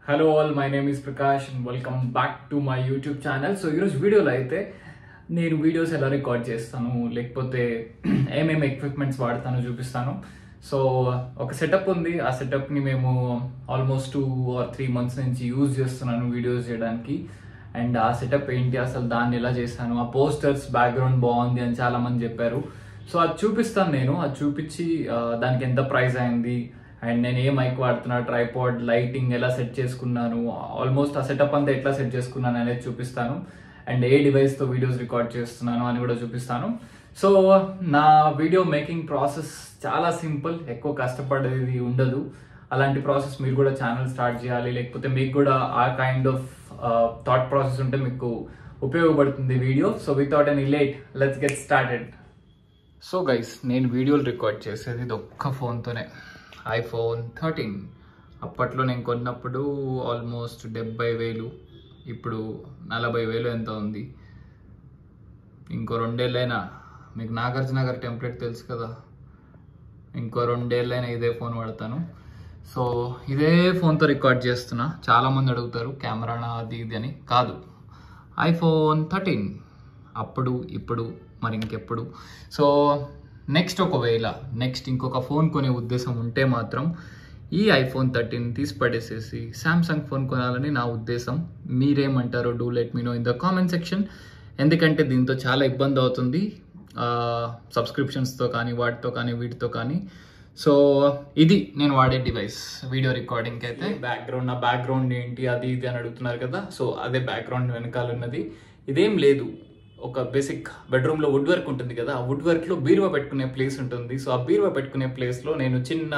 Hello all, my name is Prakash and welcome back to my YouTube channel. So ఈరోజు వీడియోలో అయితే నేను videos ఎలా రికార్డ్ చేస్తాను, లేకపోతే ఏమేమి ఎక్విప్మెంట్స్ వాడతానో చూపిస్తాను. సో ఒక సెటప్ ఉంది, ఆ సెటప్ని మేము ఆల్మోస్ట్ 2 or 3 months నుంచి యూజ్ చేస్తున్నాను వీడియోస్ చేయడానికి. అండ్ ఆ సెటప్ ఏంటి, అసలు దాన్ని ఎలా చేశాను, ఆ పోస్టర్స్ బ్యాక్గ్రౌండ్ బాగుంది అని చాలా మంది చెప్పారు. సో అది చూపిస్తాను నేను, అది చూపించి దానికి ఎంత ప్రైస్ అయింది అండ్ నేను ఏ మైక్ వాడుతున్నా, ట్రైపాడ్, లైటింగ్ ఎలా సెట్ చేసుకున్నాను, ఆల్మోస్ట్ ఆ సెటప్ అంతా ఎట్లా సెట్ చేసుకున్నాను అనేది చూపిస్తాను. అండ్ ఏ డివైస్తో వీడియోస్ రికార్డ్ చేస్తున్నాను అని కూడా చూపిస్తాను. సో నా వీడియో మేకింగ్ ప్రాసెస్ చాలా సింపుల్, ఎక్కువ కష్టపడేది ఉండదు. అలాంటి ప్రాసెస్ మీరు కూడా ఛానల్ స్టార్ట్ చేయాలి, లేకపోతే మీకు కూడా ఆ కైండ్ ఆఫ్ థాట్ ప్రాసెస్ ఉంటే మీకు ఉపయోగపడుతుంది video. So without any late, let's get started. So guys, నేను వీడియోలు రికార్డ్ చేసేది ఇది ఒక్క ఫోన్తోనే, iPhone 13. అప్పట్లో నేను కొన్నప్పుడు ఆల్మోస్ట్ 70,000, ఇప్పుడు 40,000 ఎంత ఉంది. ఇంకో 2 ఏళ్ళైనా, మీకు నాగార్జున గారి టెంప్లెట్ తెలుసు కదా, ఇంకో 2 ఏళ్ళైనా ఇదే ఫోన్ వాడతాను. సో ఇదే ఫోన్తో రికార్డ్ చేస్తున్నా. చాలామంది అడుగుతారు కెమెరానా అది ఇది అని. కాదు, iPhone 13. అప్పుడు ఇప్పుడు మరి ఇంకెప్పుడు. సో నెక్స్ట్ ఇంకొక ఫోన్ కొనే ఉద్దేశం ఉంటే మాత్రం ఈ iPhone 13 తీసి పడేసేసి సామ్సంగ్ ఫోన్ కొనాలని నా ఉద్దేశం. మీరేమంటారో do let me know in the comment section. ఎందుకంటే దీంతో చాలా ఇబ్బంది అవుతుంది, సబ్స్క్రిప్షన్స్తో కానీ, వాటితో కానీ, వీటితో కానీ. సో ఇది నేను వాడే డివైస్ వీడియో రికార్డింగ్కి అయితే. నా బ్యాక్గ్రౌండ్ ఏంటి అది ఇది అని అడుగుతున్నారు కదా. సో అదే బ్యాక్గ్రౌండ్ వెనకాల ఉన్నది. ఇదేం లేదు, ఒక బేసిక్ బెడ్రూమ్లో వుడ్ వర్క్ ఉంటుంది కదా, ఆ వుడ్ వర్క్లో బీరువా పెట్టుకునే ప్లేస్ ఉంటుంది. సో ఆ బీరువా పెట్టుకునే ప్లేస్లో నేను చిన్న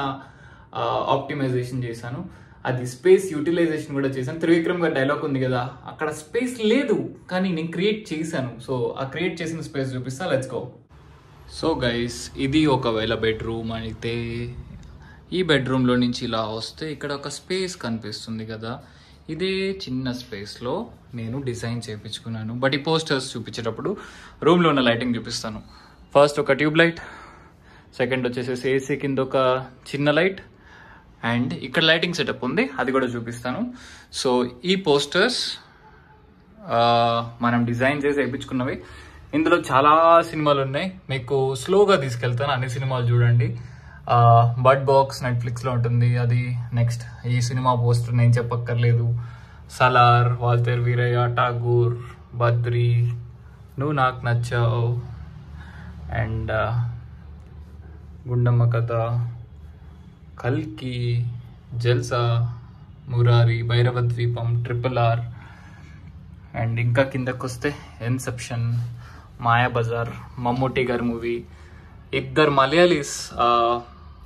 ఆప్టిమైజేషన్ చేశాను. అది స్పేస్ యూటిలైజేషన్ కూడా చేశాను. త్రివిక్రమ్ గారి డైలాగ్ ఉంది కదా, అక్కడ స్పేస్ లేదు కానీ నేను క్రియేట్ చేశాను. సో ఆ క్రియేట్ చేసిన స్పేస్ చూపిస్తా, లెట్స్ గో. సో గైస్, ఇది ఒకవేళ బెడ్రూమ్ అయితే ఈ బెడ్రూమ్లో నుంచి ఇలా వస్తే ఇక్కడ ఒక స్పేస్ కనిపిస్తుంది కదా, ఇదే చిన్న స్పేస్లో నేను డిజైన్ చేయించుకున్నాను. బట్ ఈ పోస్టర్స్ చూపించేటప్పుడు రూమ్లో ఉన్న లైటింగ్ చూపిస్తాను. ఫస్ట్ ఒక ట్యూబ్ లైట్, సెకండ్ వచ్చేసేసి ఏసీ కింద ఒక చిన్న లైట్, అండ్ ఇక్కడ లైటింగ్ సెటప్ ఉంది, అది కూడా చూపిస్తాను. సో ఈ పోస్టర్స్ మనం డిజైన్ చేసి వేయించుకున్నవి. ఇందులో చాలా సినిమాలు ఉన్నాయి, మీకు స్లోగా తీసుకెళ్తాను, అన్ని సినిమాలు చూడండి. బర్డ్ బాక్స్ నెట్ఫ్లిక్స్లో ఉంటుంది అది. నెక్స్ట్ ఈ సినిమా పోస్టర్ నేను చెప్పక్కర్లేదు. సలార్, వాల్తేర్ వీరయ్య, ఠాగూర్, బద్రి, నువ్వు నాకు నచ్చావు, అండ్ గుండమ్మ కథ, కల్కి, జల్సా, మురారి, భైరవ ద్వీపం, RRR, అండ్ ఇంకా కిందకు వస్తే ఇన్సెప్షన్, మాయాబజార్, మమ్మూటి గారి మూవీ, 2 మలయాళీస్,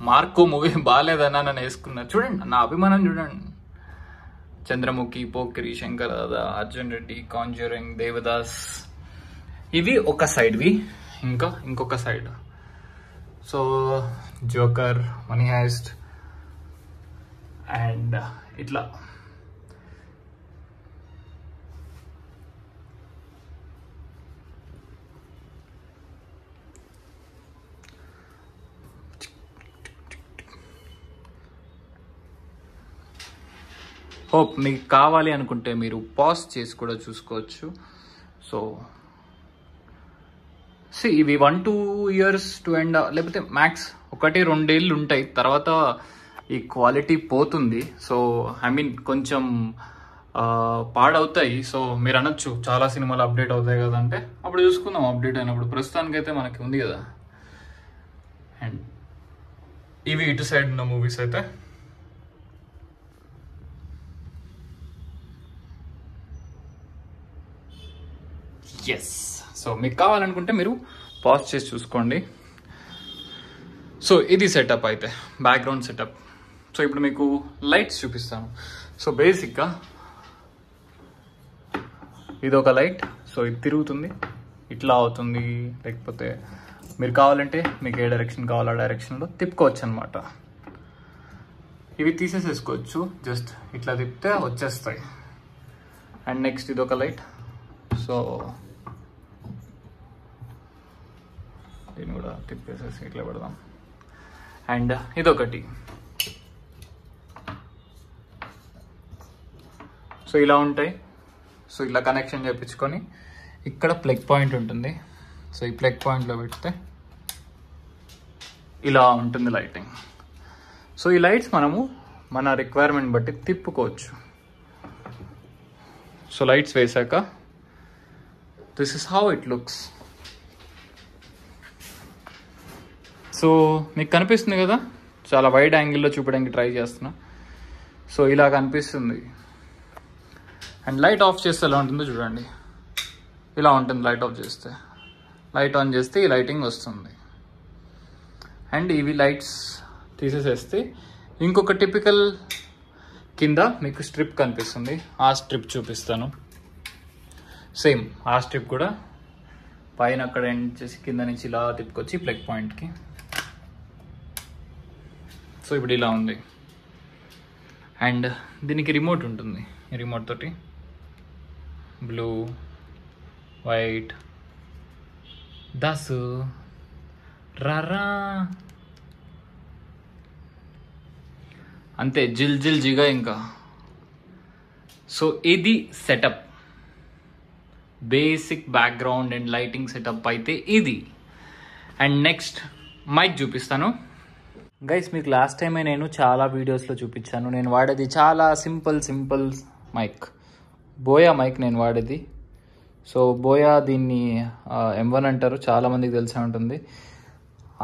మార్కో మూవీ బాగాలేదన్నా నన్ను వేసుకున్నారు. చూడండి, నా అభిమానం చూడండి. చంద్రముఖి, పోకిరి, శంకరదాద, అర్జున్ రెడ్డి, కాంజరింగ్, దేవదాస్. ఇవి ఒక సైడ్వి. ఇంకొక side so joker, money heist, and ఇట్లా హోప్ మీకు కావాలి అనుకుంటే మీరు పాజ్ చేసి కూడా చూసుకోవచ్చు. సో ఇవి 1-2 years టు ఎండ్, లేకపోతే మ్యాక్స్ 1-2 ఏళ్ళు ఉంటాయి. తర్వాత ఈ క్వాలిటీ పోతుంది. సో ఐ మీన్ కొంచెం పాడవుతాయి. సో మీరు అనొచ్చు చాలా సినిమాలు అప్డేట్ అవుతాయి కదా అంటే, అప్పుడు చూసుకుందాం అప్డేట్ అయినప్పుడు. ప్రస్తుతానికైతే మనకి ఉంది కదా. అండ్ ఇవి ఇటు సైడ్ ఉన్న మూవీస్ అయితే. ఎస్, సో మీకు కావాలనుకుంటే మీరు పాజ్ చేసి చూసుకోండి. సో ఇది సెటప్ అయితే, బ్యాక్గ్రౌండ్ సెటప్. సో ఇప్పుడు మీకు లైట్స్ చూపిస్తాను. సో బేసిక్గా ఇది ఒక లైట్. సో ఇది తిరుగుతుంది, ఇట్లా అవుతుంది, లేకపోతే మీరు కావాలంటే మీకు ఏ డైరెక్షన్ కావాలో ఆ డైరెక్షన్లో తిప్పుకోవచ్చు అనమాట. ఇవి తీసేసేసుకోవచ్చు, జస్ట్ ఇట్లా తిప్పితే వచ్చేస్తాయి. అండ్ నెక్స్ట్ ఇది ఒక లైట్. సో దీన్ని కూడా తిప్పేసేసి ఇట్లా పెడదాం. అండ్ ఇదొకటి. సో ఇలా ఉంటాయి. సో ఇలా కనెక్షన్ చేయించుకొని ఇక్కడ ప్లగ్ పాయింట్ ఉంటుంది. సో ఈ ప్లగ్ పాయింట్లో పెడితే ఇలా ఉంటుంది లైటింగ్. సో ఈ లైట్స్ మనము మన రిక్వైర్మెంట్ బట్టి తిప్పుకోవచ్చు. సో లైట్స్ వేసాక this is how it looks. So మీకు కనిపిస్తుంది కదా, చాలా వైడ్ యాంగిల్లో చూపడానికి ట్రై చేస్తున్నా. సో ఇలా కనిపిస్తుంది. అండ్ లైట్ ఆఫ్ చేస్తే ఎలా ఉంటుందో చూడండి. ఇలా ఉంటుంది లైట్ ఆఫ్ చేస్తే. లైట్ ఆన్ చేస్తే ఈ లైటింగ్ వస్తుంది. అండ్ ఇవి లైట్స్ తీసేసేస్తే ఇంకొక టిపికల్ కింద మీకు స్ట్రిప్ కనిపిస్తుంది. ఆ స్ట్రిప్ చూపిస్తాను. సేమ్ ఆ స్ట్రిప్ కూడా పైన అక్కడ ఎండ్ చేసి కింద నుంచి ఇలా తిప్పుకొచ్చి ప్లగ్ పాయింట్కి. సో ఇప్పుడు ఇలా ఉంది. అండ్ దీనికి రిమోట్ ఉంటుంది. ఈ రిమోట్ తోటి బ్లూ, వైట్, దసు రారా అంతే, జిల్ జిల్ జిగా ఇంకా. సో ఇది setup, basic background and lighting setup అయితే ఇది. అండ్ నెక్స్ట్ మైక్ చూపిస్తాను. గైస్ మీకు లాస్ట్ టైమే నేను చాలా వీడియోస్లో చూపించాను. నేను వాడేది చాలా సింపుల్ మైక్, బోయా మైక్ నేను వాడేది. సో బోయా దీన్ని M1 అంటారు, చాలామందికి తెలిసే ఉంటుంది.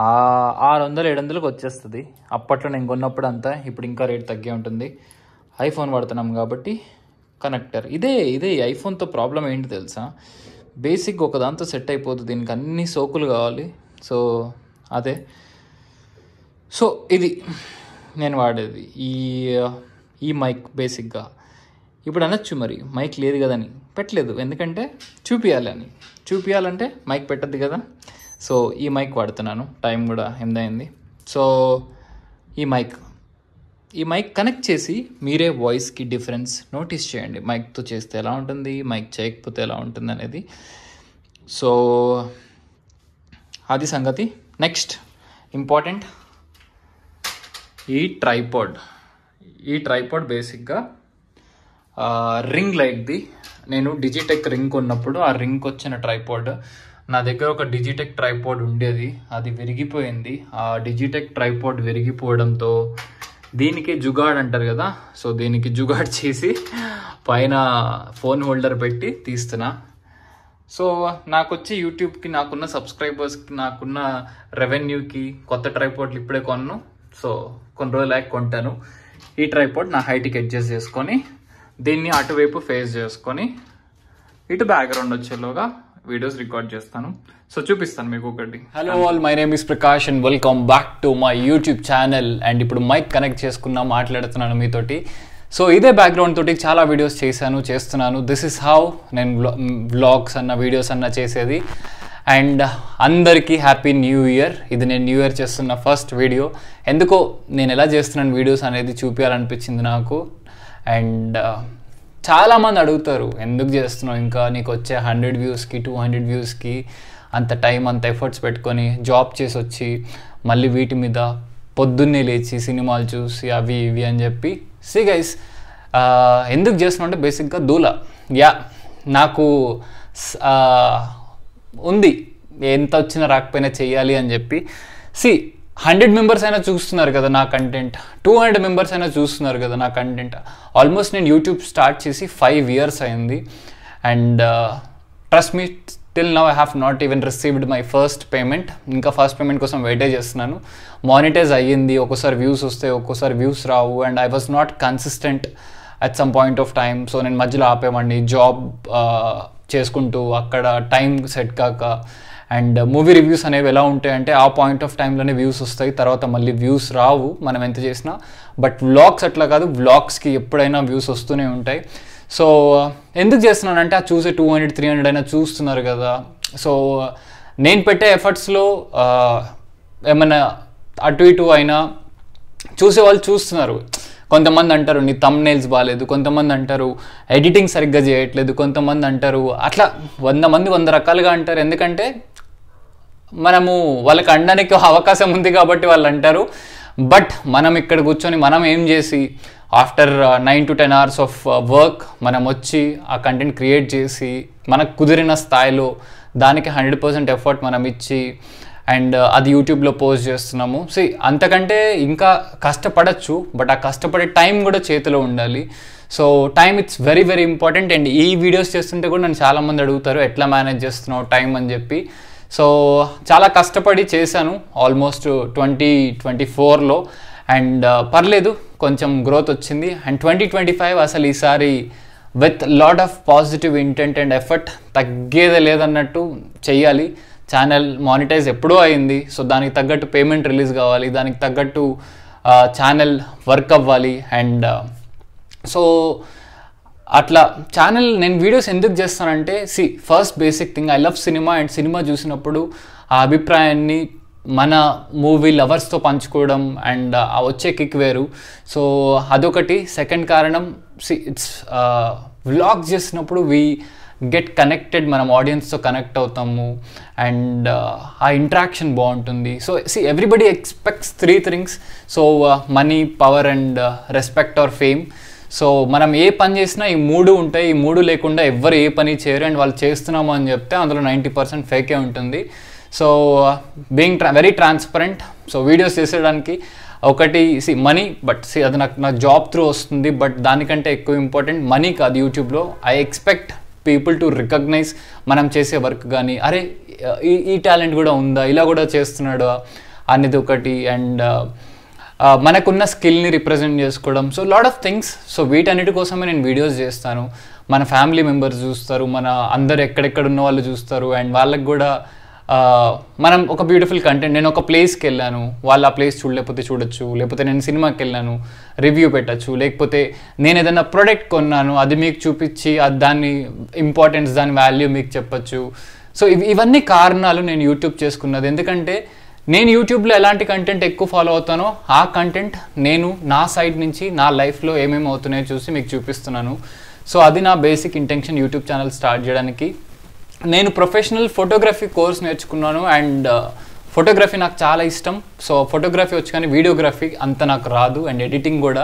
600-700కి వచ్చేస్తుంది. అప్పట్లో నేను కొన్నప్పుడు అంతా, ఇప్పుడు ఇంకా రేట్ తగ్గే ఉంటుంది. ఐఫోన్ వాడుతున్నాం కాబట్టి కనెక్టర్ ఇదే. ఐఫోన్తో ప్రాబ్లం ఏంటి తెలుసా, బేసిక్ ఒక దాంతో సెట్ అయిపోతుంది, దీనికి అన్ని సోకులు కావాలి. సో అదే. సో ఇది నేను వాడేది ఈ మైక్ బేసిక్గా. ఇప్పుడు అనొచ్చు మరి మైక్ లేదు కదని. పెట్టలేదు, ఎందుకంటే చూపించాలంటే మైక్ పెట్టద్దు కదా. సో ఈ మైక్ వాడుతున్నాను. టైం కూడా 8 అయింది. సో ఈ మైక్ కనెక్ట్ చేసి మీరే వాయిస్కి డిఫరెన్స్ నోటీస్ చేయండి. మైక్తో చేస్తే ఎలా ఉంటుంది, మైక్ చేయకపోతే ఎలా ఉంటుంది అనేది. సో అది సంగతి. నెక్స్ట్ ఇంపార్టెంట్, ఈ ట్రైపాడ్ బేసిక్గా రింగ్ లైట్ది. నేను డిజిటెక్ రింగ్ కొన్నప్పుడు ఆ రింగ్ వచ్చిన ట్రైపాడ్, నా దగ్గర ఒక డిజిటెక్ ట్రైపాడ్ ఉండేది, అది విరిగిపోయింది. ఆ డిజిటెక్ ట్రైపాడ్ విరిగిపోవడంతో దీనికి జుగాడ్ అంటారు కదా, సో దీనికి జుగాడ్ చేసి పైన ఫోన్ హోల్డర్ పెట్టి తీస్తున్నా. సో నాకు వచ్చి యూట్యూబ్కి, నాకున్న సబ్స్క్రైబర్స్కి, నాకున్న రెవెన్యూకి కొత్త ట్రైపాడ్లు ఇప్పుడే కొన్నాను. సో కొన్ని రోజులు కొంటాను. ఈ ట్రైపాడ్ నా హైట్కి అడ్జస్ట్ చేసుకొని దీన్ని అటువైపు ఫేస్ చేసుకొని ఇటు బ్యాక్గ్రౌండ్ వచ్చేలోగా వీడియోస్ రికార్డ్ చేస్తాను. సో చూపిస్తాను మీకు ఒకటి. Hello all, my name is Prakash and welcome back to my YouTube channel. And ఇప్పుడు మైక్ కనెక్ట్ చేసుకున్నా, మాట్లాడుతున్నాను మీతోటి. సో ఇదే బ్యాక్గ్రౌండ్ తోటి చాలా వీడియోస్ చేస్తున్నాను. దిస్ ఇస్ హౌ నేను వ్లాగ్స్ అన్న, వీడియోస్ అన్న చేసేది. అండ్ అందరికీ హ్యాపీ న్యూ ఇయర్. ఇది నేను న్యూ ఇయర్ చేస్తున్న ఫస్ట్ వీడియో. ఎందుకో నేను ఎలా చేస్తున్నాను వీడియోస్ అనేది చూపించాలనిపించింది నాకు. అండ్ చాలామంది అడుగుతారు, ఎందుకు చేస్తున్నావు, ఇంకా నీకు వచ్చే 100 వ్యూస్కి 200 వ్యూస్కి అంత టైం, అంత ఎఫర్ట్స్ పెట్టుకొని జాబ్ చేసి వచ్చి మళ్ళీ వీటి మీద పొద్దున్నే లేచి సినిమాలు చూసి అవి ఇవి అని చెప్పి. సి గైస్, ఎందుకు చేస్తున్నావు అంటే బేసిక్గా దూల. నాకు ఉంది, ఎంత వచ్చినా రాకపోయినా చెయ్యాలి అని చెప్పి. 100 మెంబర్స్ అయినా చూస్తున్నారు కదా నా కంటెంట్, 200 మెంబర్స్ అయినా చూస్తున్నారు కదా నా కంటెంట్. ఆల్మోస్ట్ నేను యూట్యూబ్ స్టార్ట్ చేసి 5 years అయింది. And trust me, till now I have not even received my first payment. ఇంకా ఫస్ట్ పేమెంట్ కోసం వెయిటే చేస్తున్నాను. మానిటైజ్ అయ్యింది, ఒక్కోసారి వ్యూస్ వస్తాయి, ఒక్కోసారి views Rao. And I was not consistent at some point of time. So నేను మధ్యలో ఆపేవాడిని, జాబ్ చేసుకుంటూ అక్కడ టైం సెట్ కాక. అండ్ మూవీ రివ్యూస్ అనేవి ఎలా ఉంటాయంటే ఆ పాయింట్ ఆఫ్ టైంలోనే వ్యూస్ వస్తాయి, తర్వాత మళ్ళీ వ్యూస్ రావు మనం ఎంత చేసినా. బట్ వ్లాగ్స్ అట్లా కాదు, వ్లాగ్స్కి ఎప్పుడైనా వ్యూస్ వస్తూనే ఉంటాయి. సో ఎందుకు చేస్తున్నానంటే ఆ చూసే 200-300 అయినా చూస్తున్నారు కదా. సో నేను పెట్టే ఎఫర్ట్స్లో ఏమైనా అటు ఇటు అయినా చూసే వాళ్ళు చూస్తున్నారు. కొంతమంది అంటారు నీ థంబ్నెయిల్స్ బాగాలేదు, కొంతమంది అంటారు ఎడిటింగ్ సరిగ్గా చేయట్లేదు, కొంతమంది అంటారు అట్లా 100 మంది 100 రకాలుగా అంటారు. ఎందుకంటే మనము వాళ్ళకి అనడానికి అవకాశం ఉంది కాబట్టి వాళ్ళు అంటారు. బట్ మనం ఇక్కడ కూర్చొని మనం ఏం చేసి after 9 to 10 hours of work మనం వచ్చి ఆ కంటెంట్ క్రియేట్ చేసి మనకు కుదిరిన స్థాయిలో దానికి 100% ఎఫర్ట్ మనం ఇచ్చి అండ్ అది యూట్యూబ్లో పోస్ట్ చేస్తున్నాము. అంతకంటే ఇంకా కష్టపడచ్చు, బట్ ఆ కష్టపడే టైం కూడా చేతిలో ఉండాలి. So time it's very very important. And ఈ వీడియోస్ చేస్తుంటే కూడా నన్ను చాలామంది అడుగుతారు ఎట్లా మేనేజ్ చేస్తున్నావు టైం అని చెప్పి. సో చాలా కష్టపడి చేశాను ఆల్మోస్ట్ 2024లో అండ్ పర్లేదు కొంచెం గ్రోత్ వచ్చింది. అండ్ 2025 అసలు ఈసారి with lot of positive intent and effort తగ్గేదే లేదన్నట్టు చెయ్యాలి. ఛానల్ మానిటైజ్ ఎప్పుడో అయింది. సో దానికి తగ్గట్టు పేమెంట్ రిలీజ్ కావాలి, దానికి తగ్గట్టు ఛానల్ వర్క్ అవ్వాలి. అండ్ సో అట్లా ఛానల్ నేను వీడియోస్ ఎందుకు చేస్తానంటే first basic thing I love cinema. And cinema చూసినప్పుడు ఆ అభిప్రాయాన్ని మన మూవీ లవర్స్తో పంచుకోవడం అండ్ ఆ వచ్చే కిక్ వేరు. సో అదొకటి. సెకండ్ కారణం ఇట్స్ వ్లాగ్స్ చేసినప్పుడు వీ గెట్ కనెక్టెడ్, మనం ఆడియన్స్తో కనెక్ట్ అవుతాము అండ్ ఆ ఇంట్రాక్షన్ బాగుంటుంది. So everybody expects 3 things. So money, power and respect or fame. So మనం ఏ పని చేసినా ఈ 3 ఉంటాయి. ఈ 3 లేకుండా ఎవ్వరు ఏ పని చేయరు. అండ్ వాళ్ళు చేస్తున్నాము అని చెప్తే అందులో 90% ఫేకే ఉంటుంది. So being very transparent. So videos చేసేయడానికి ఒకటి మనీ, బట్ అది నా జాబ్ త్రూ వస్తుంది. బట్ దానికంటే ఎక్కువ ఇంపార్టెంట్ మనీ కాదు. యూట్యూబ్లో I expect people to recognize మనం చేసే వర్క్ కానీ, అరే ఈ టాలెంట్ కూడా ఉందా, ఇలా కూడా చేస్తున్నాడు అనేది ఒకటి. అండ్ మనకున్న స్కిల్ని రిప్రజెంట్ చేసుకోవడం. So lot of things. So వీటన్నిటి కోసమే నేను వీడియోస్ చేస్తాను. మన ఫ్యామిలీ మెంబర్స్ చూస్తారు, మన అందరు ఎక్కడెక్కడ ఉన్న వాళ్ళు చూస్తారు. అండ్ వాళ్ళకి కూడా మనం ఒక బ్యూటిఫుల్ కంటెంట్, నేను ఒక ప్లేస్కి వెళ్ళాను, వాళ్ళు ఆ ప్లేస్ చూడలేకపోతే చూడొచ్చు, లేకపోతే నేను సినిమాకి వెళ్ళాను రివ్యూ పెట్టచ్చు, లేకపోతే నేను ఏదైనా ప్రోడక్ట్ కొన్నాను అది మీకు చూపించి దాని ఇంపార్టెన్స్, దాని వాల్యూ మీకు చెప్పచ్చు. సో ఇవన్నీ కారణాలు నేను యూట్యూబ్ చేసుకున్నది. ఎందుకంటే నేను యూట్యూబ్లో ఎలాంటి కంటెంట్ ఎక్కువ ఫాలో అవుతానో ఆ కంటెంట్ నేను నా సైడ్ నుంచి నా లైఫ్లో ఏమేమి అవుతున్నాయో చూసి మీకు చూపిస్తున్నాను. సో అది నా basic intention YouTube channel start చేయడానికి. నేను ప్రొఫెషనల్ ఫోటోగ్రఫీ కోర్స్ నేర్చుకున్నాను అండ్ ఫోటోగ్రఫీ నాకు చాలా ఇష్టం. సో ఫోటోగ్రఫీ వచ్చి కానీ వీడియోగ్రఫీ అంత నాకు రాదు. అండ్ ఎడిటింగ్ కూడా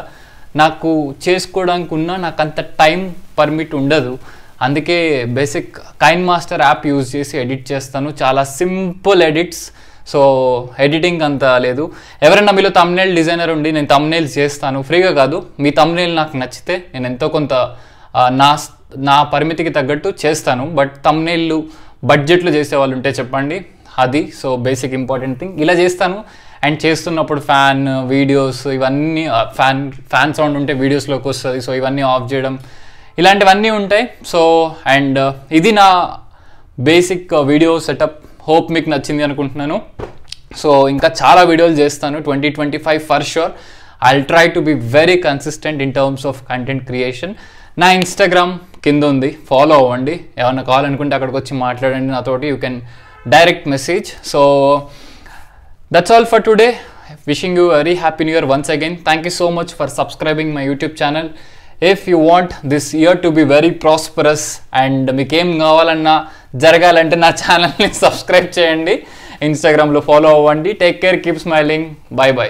నాకు చేసుకోవడానికి నాకు అంత టైం పర్మిట్ ఉండదు. అందుకే basic KineMaster app use చేసి ఎడిట్ చేస్తాను. చాలా సింపుల్ ఎడిట్స్. సో ఎడిటింగ్ అంత లేదు. ఎవరైనా మీలో తమ్నెయిల్ డిజైనర్ ఉండి నేను తమ్నెయిల్స్ చేస్తాను, ఫ్రీగా కాదు, మీ తమ్నెయిల్ నాకు నచ్చితే నేను ఎంతో కొంత నా పరిమితికి తగ్గట్టు చేస్తాను. బట్ తమ్నెయిల్లు బడ్జెట్లో చేసే వాళ్ళు ఉంటే చెప్పండి, అది. సో బేసిక్ ఇంపార్టెంట్ థింగ్ ఇలా చేస్తాను. అండ్ చేస్తున్నప్పుడు ఫ్యాన్ వీడియోస్ ఇవన్నీ ఫ్యాన్ సౌండ్ ఉంటే వీడియోస్లోకి వస్తుంది. సో ఇవన్నీ ఆఫ్ చేయడం ఇలాంటివన్నీ ఉంటాయి. సో అండ్ ఇది నా బేసిక్ వీడియో సెటప్. హోప్ మీకు నచ్చింది అనుకుంటున్నాను. సో ఇంకా చాలా వీడియోలు చేస్తాను 2025 for sure. I'll try to be very consistent in terms of content creation. నా ఇన్స్టాగ్రామ్ కింద ఉంది, ఫాలో అవ్వండి. ఏమన్నా కావాలనుకుంటే అక్కడికి వచ్చి మాట్లాడండి నాతోటి. You can direct message. So that's all for today. Wishing you very happy new year once again. Thank you so much for subscribing my YouTube channel. If you want this year to be very prosperous and మీకేం కావాలన్నా జరగాలంటే నా ఛానల్ని subscribe చేయండి, ఇన్స్టాగ్రామ్లో follow అవ్వండి. Take care, keep smiling, by by.